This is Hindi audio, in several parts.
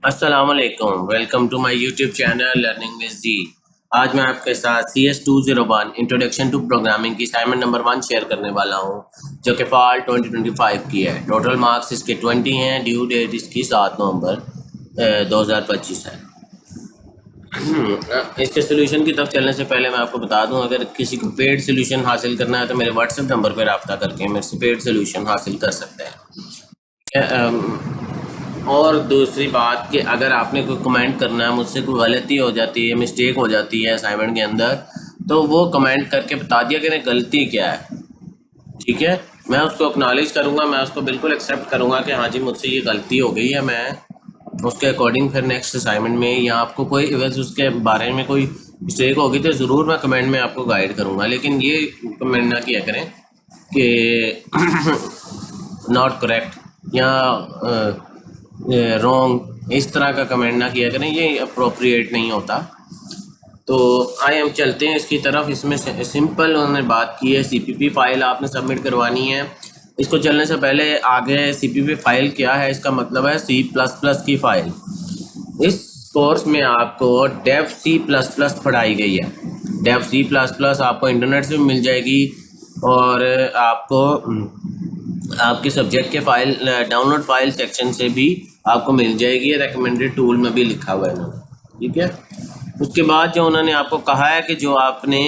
अस्सलाम वालेकुम, welcome to my YouTube channel learning with G. आज मैं आपके साथ CS201 इंट्रोडक्शन टू प्रोग्रामिंग की असाइनमेंट नंबर 1 शेयर करने वाला हूं, जो कि फॉल 2025 की है। टोटल मार्क्स इसके 20 हैं। ड्यू डेट इसकी 7 नवंबर 2025 है। इसके सोल्यूशन की तरफ चलने से पहले मैं आपको बता दूं, अगर किसी को पेड सोल्यूशन हासिल करना है तो मेरे व्हाट्सएप नंबर पर रब्ता करके मेरे से पेड सोल्यूशन हासिल कर सकते हैं। और दूसरी बात कि अगर आपने कोई कमेंट करना है, मुझसे कोई गलती हो जाती है, मिस्टेक हो जाती है असाइनमेंट के अंदर, तो वो कमेंट करके बता दिया कि गलती क्या है। ठीक है, मैं उसको एक्नॉलेज करूँगा, मैं उसको बिल्कुल एक्सेप्ट करूँगा कि हाँ जी मुझसे ये गलती हो गई है। मैं उसके अकॉर्डिंग फिर नेक्स्ट असाइनमेंट में या आपको कोई बस उसके बारे में कोई मिस्टेक होगी तो ज़रूर मैं कमेंट में आपको गाइड करूँगा। लेकिन ये कमेंट ना किया करें कि नॉट करेक्ट या रॉन्ग, इस तरह का कमेंट ना किया करें, ये अप्रोप्रिएट नहीं होता। तो आए हम चलते हैं इसकी तरफ। इसमें सिंपल उन्होंने बात की है, CPP फाइल आपने सबमिट करवानी है। इसको चलने से पहले आगे CPP फाइल क्या है, इसका मतलब है C++ की फाइल। इस कोर्स में आपको डेव C++ पढ़ाई गई है। डेव C++ आपको इंटरनेट से भी मिल जाएगी और आपको आपके सब्जेक्ट के फाइल डाउनलोड फाइल सेक्शन से भी आपको मिल जाएगी। रेकमेंडेड टूल में भी लिखा हुआ है इन्होंने। ठीक है, उसके बाद जो उन्होंने आपको कहा है कि जो आपने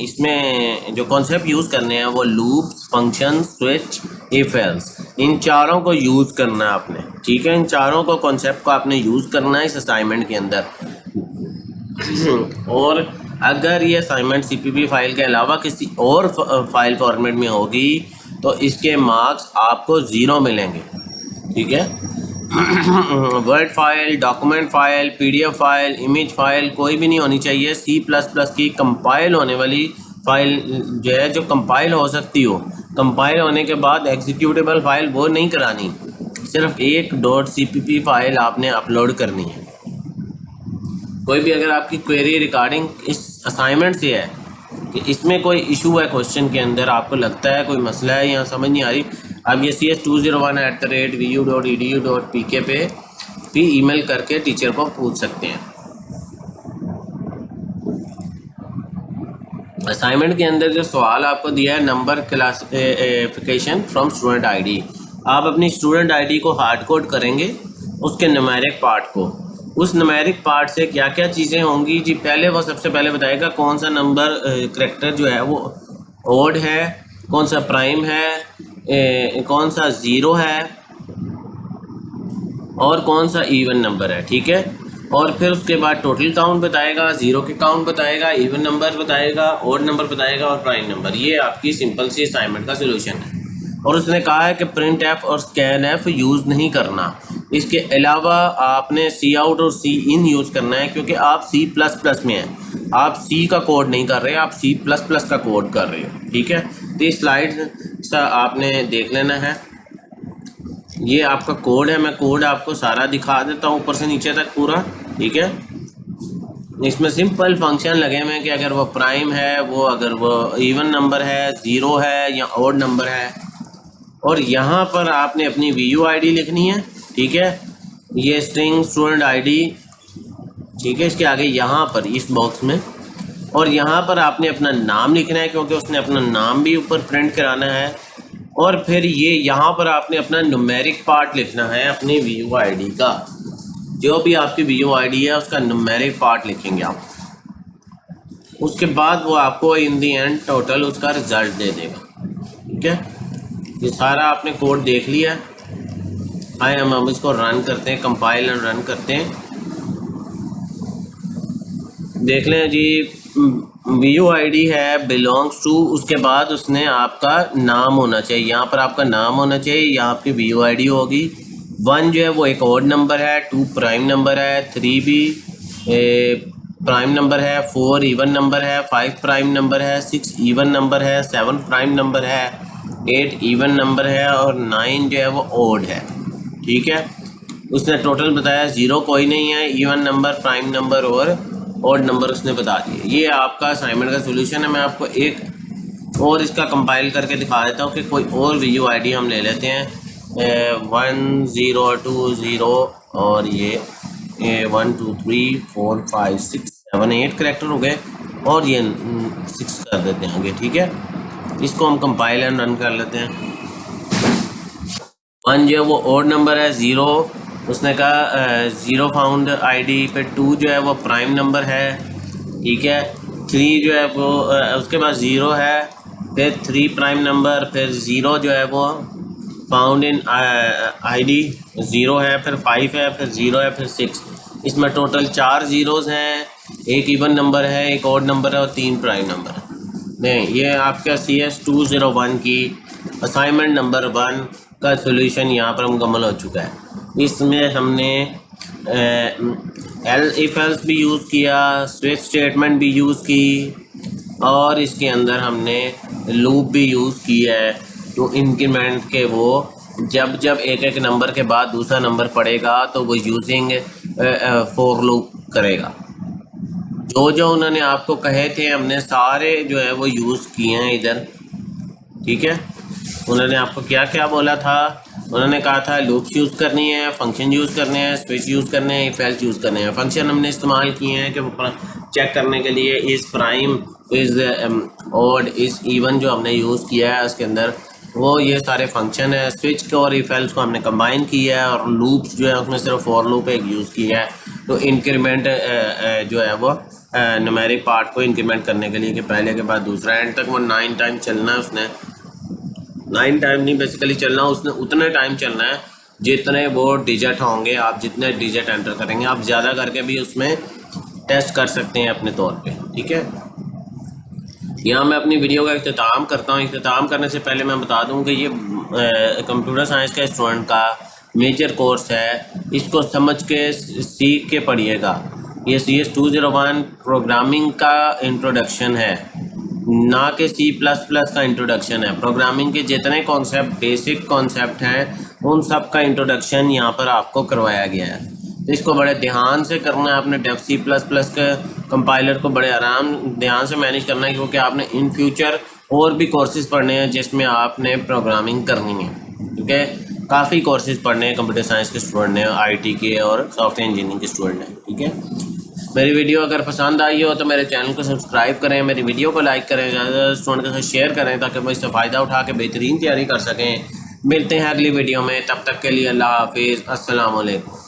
इसमें जो कॉन्सेप्ट यूज़ करने हैं वो loops, function, switch, if else, इन चारों को यूज़ करना है आपने। ठीक है, इन चारों को कॉन्सेप्ट को आपने यूज़ करना है इस असाइनमेंट के अंदर। और अगर ये असाइनमेंट CPP फाइल के अलावा किसी और फाइल फॉर्मेट में होगी तो इसके मार्क्स आपको 0 मिलेंगे। ठीक है, word file, document file, PDF file, image file कोई भी नहीं होनी चाहिए। C++ की कंपाइल होने वाली फाइल जो है, जो कंपाइल हो सकती हो, कंपाइल होने के बाद एग्जीक्यूटेबल फाइल वो नहीं करानी, सिर्फ एक .cpp फाइल आपने अपलोड करनी है। कोई भी अगर आपकी क्वेरी रिगार्डिंग इस असाइनमेंट से है कि इसमें कोई इशू है क्वेश्चन के अंदर, आपको लगता है कोई मसला है या समझ नहीं आ रही, आप ये CS201@vu.edu.pk पे भी ईमेल करके टीचर को पूछ सकते हैं। असाइनमेंट के अंदर जो सवाल आपको दिया है, number classification from student ID, आप अपनी स्टूडेंट आईडी को हार्ड कोड करेंगे, उसके न्यूमेरिक पार्ट को। उस न्यूमेरिक पार्ट से क्या क्या चीज़ें होंगी जी, पहले वो सबसे पहले बताएगा कौन सा नंबर करेक्टर जो है वो ओड है, कौन सा प्राइम है, कौन सा ज़ीरो है और कौन सा इवन नंबर है। ठीक है, और फिर उसके बाद टोटल काउंट बताएगा, ज़ीरो के काउंट बताएगा, इवन नंबर बताएगा, ओड नंबर बताएगा और प्राइम नंबर। ये आपकी सिंपल सी असाइनमेंट का सोल्यूशन है। और उसने कहा है कि प्रिंट एफ और स्कैन एफ यूज़ नहीं करना। इसके अलावा आपने सी आउट और सी इन यूज़ करना है, क्योंकि आप C++ में हैं, आप सी का कोड नहीं कर रहे, आप C++ का कोड कर रहे हो। ठीक है, तो ये स्लाइड आपने देख लेना है। ये आपका कोड है, मैं कोड आपको सारा दिखा देता हूँ ऊपर से नीचे तक पूरा। ठीक है, इसमें सिंपल फंक्शन लगे हुए हैं कि अगर वो प्राइम है, वो अगर वो इवन नंबर है, ज़ीरो है या ओड नंबर है। और यहाँ पर आपने अपनी VUID लिखनी है। ठीक है, ये स्ट्रिंग स्टूडेंट आईडी। ठीक है, इसके आगे यहाँ पर इस बॉक्स में, और यहाँ पर आपने अपना नाम लिखना है, क्योंकि उसने अपना नाम भी ऊपर प्रिंट कराना है। और फिर ये यहाँ पर आपने अपना न्यूमेरिक पार्ट लिखना है अपनी VUID का। जो भी आपकी VUID है उसका न्यूमेरिक पार्ट लिखेंगे आप। उसके बाद वो आपको इन दी एंड टोटल उसका रिजल्ट दे देगा। ठीक है, ये सारा आपने कोड देख लिया है। आए हम इसको रन करते हैं, कंपाइल एंड रन करते हैं। देख लें जी, VUID है बिलोंग्स टू, उसके बाद उसने आपका नाम होना चाहिए, यहाँ पर आपका नाम होना चाहिए, यहाँ आपकी VUID होगी। 1 जो है वो एक ओड नंबर है, 2 प्राइम नंबर है, 3 भी प्राइम नंबर है, 4 इवन नंबर है, 5 प्राइम नंबर है, 6 इवन नंबर है, 7 प्राइम नंबर है, 8 इवन नंबर है और 9 जो है वो ओड है। ठीक है, उसने टोटल बताया, ज़ीरो कोई नहीं है, इवन नंबर, प्राइम नंबर और ओड नंबर उसने बता दिए। ये आपका असाइनमेंट का सोल्यूशन है। मैं आपको एक और इसका कंपाइल करके दिखा देता हूँ कि कोई और VUID हम ले लेते हैं, 1020 और ये ये 1 2 3 4 5 6 7 8 करेक्टर हो गए और ये 6 कर देते हैं आगे, ठीक है। इसको हम कंपाइल एंड रन कर लेते हैं। 1 जो है वो ऑड नंबर है, 0 उसने कहा 0 फाउंड आईडी पे, 2 जो है वो प्राइम नंबर है, ठीक है। 3 जो है वो उसके पास 0 है, फिर 3 प्राइम नंबर, फिर 0 जो है वो फाउंड इन आईडी 0 है, फिर 5 है, फिर 0 है, फिर 6। इसमें टोटल 4 ज़ीरोज़ हैं, एक इवन नंबर है, एक ऑड नंबर है और 3 प्राइम नंबर है। नहीं, ये आपका CS201 की असाइनमेंट नंबर 1 का सॉल्यूशन यहाँ पर मुकम्मल हो चुका है। इसमें हमने इफ एल्स भी यूज़ किया, स्विच स्टेटमेंट भी यूज़ की, और इसके अंदर हमने लूप भी यूज़ किया है। तो इंक्रीमेंट के वो जब जब एक एक नंबर के बाद दूसरा नंबर पड़ेगा तो वो यूजिंग फॉर लूप करेगा। जो जो उन्होंने आपको कहे थे हमने सारे जो है वो यूज़ किए हैं इधर, ठीक है। उन्होंने आपको क्या क्या बोला था, उन्होंने कहा था लूप्स यूज़ करनी है, फंक्शन यूज़ करने हैं, स्विच यूज़ करने हैं, इफ एल्स यूज़ करने हैं। फंक्शन हमने इस्तेमाल किए हैं कि वो चेक करने के लिए is prime, is odd, is even जो हमने यूज़ किया है उसके अंदर वो ये सारे फंक्शन है। स्विच को और इफ एल्स को हमने कंबाइन किया है, और लूप्स जो है उसमें सिर्फ फॉर लूप एक यूज़ किया है। तो इंक्रीमेंट जो है वो न्यूमेरिक पार्ट को इंक्रीमेंट करने के लिए कि पहले के बाद दूसरा एंड तक वो 9 टाइम चलना है। उसने 9 टाइम नहीं बेसिकली चलना, उसने उतने टाइम चलना है जितने वो डिजिट होंगे। आप जितने डिजिट एंटर करेंगे, आप ज़्यादा करके भी उसमें टेस्ट कर सकते हैं अपने तौर पे, ठीक है। यहाँ मैं अपनी वीडियो का इख्तिताम करता हूँ। इख्तिताम करने से पहले मैं बता दूँ कि ये कंप्यूटर साइंस का स्टूडेंट का मेजर कोर्स है, इसको समझ के सीख के पढ़िएगा। ये CS201 प्रोग्रामिंग का इंट्रोडक्शन है, ना कि C++ का इंट्रोडक्शन है। प्रोग्रामिंग के जितने कॉन्सेप्ट, बेसिक कॉन्सेप्ट हैं, उन सब का इंट्रोडक्शन यहाँ पर आपको करवाया गया है। तो इसको बड़े ध्यान से करना है आपने। डेव C++ के कंपाइलर को बड़े आराम ध्यान से मैनेज करना है, क्योंकि आपने इन फ्यूचर और भी कोर्सेज पढ़ने हैं जिसमें आपने प्रोग्रामिंग करनी है, क्योंकि काफ़ी कोर्सेज पढ़ने हैं कंप्यूटर साइंस के स्टूडेंट ने, IT के और सॉफ्टवेयर इंजीनियरिंग के स्टूडेंट हैं, ठीक है। मेरी वीडियो अगर पसंद आई हो तो मेरे चैनल को सब्सक्राइब करें, मेरी वीडियो को लाइक करें, ज़्यादा स्टूडेंट के साथ शेयर करें ताकि वो इससे फ़ायदा उठा के बेहतरीन तैयारी कर सकें। मिलते हैं अगली वीडियो में, तब तक के लिए अल्लाह हाफिज़, अस्सलाम वालेकुम।